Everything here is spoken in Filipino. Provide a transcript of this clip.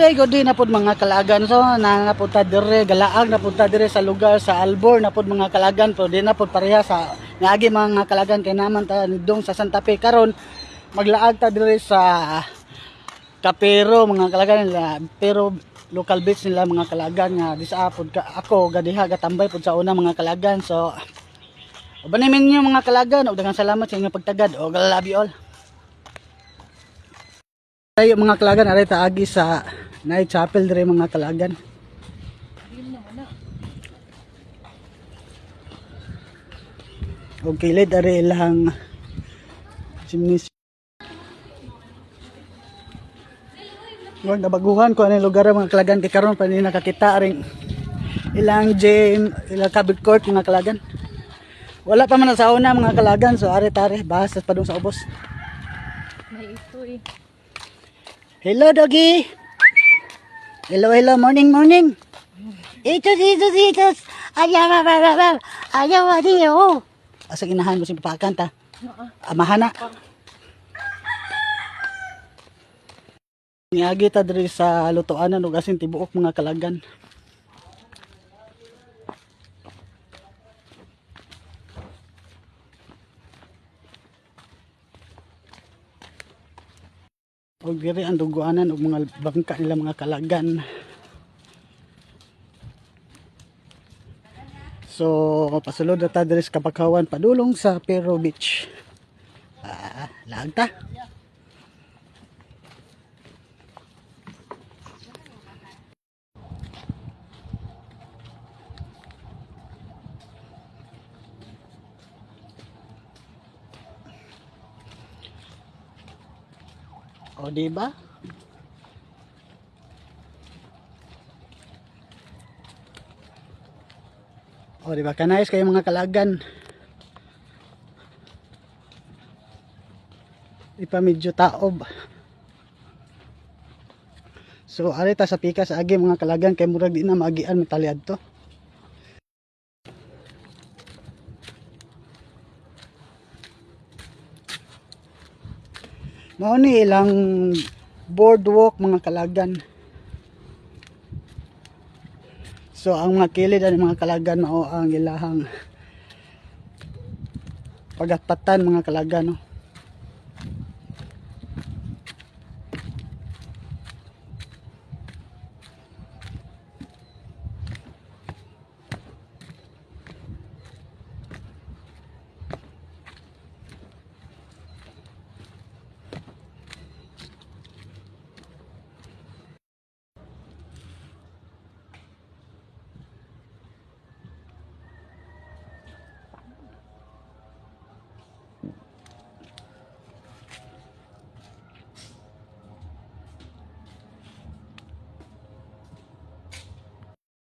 Good day na pod mga kalagan. So napunta dire galaag napunta dire sa lugar sa Albor na pod mga kalagan, pero di na pod pareha sa ngaagi mga kalagan kay naman ta dong sa Santa Fe karon maglaag ta dire sa Kapero mga kalagan nila, pero local beach nila mga kalagan nga di sa pod ka ako gadiha gatambay pod sa una mga kalagan. So ubanimin niyo mga kalagan, ug daghang salamat sa inyong pagtagad. O love you all. Tayo mga kalagan aray taagi sa Night Chapel dire mga kalagan. Og kilid ari ilang chimneys. Wag nabaguhan ko ano lugar mga kalagan kay karon pa ni nakakita ring ilang gym, ilang cabin court mga kalagan. Wala pa man sa una mga kalagan, so ari tare bahas pa dong sa ubos. May ito eh. Hello doggy. Hello, morning. Itos. Ayaw, adiyo. Asa ginahan mo si papakan ta? Amahana. Niagi ta diri sa lutuanan ug asin tibuok mga kalagan. Og diri ang duguanan og mga bangka nila mga kalagan. So pasulod na ta diri sa Kapakawan padulong sa Pero Beach. Laag ta. O diba? O diba kanayos kayo mga kalagan. Ipa medyo taob. So ari ta sa pika sa agi mga kalagan kay murag di na maagian metaliad to. Mao ni ilang boardwalk mga kalagan. So ang mga kilid ani mga kalagan mao ang ilahang pagatpatan mga kalagan no.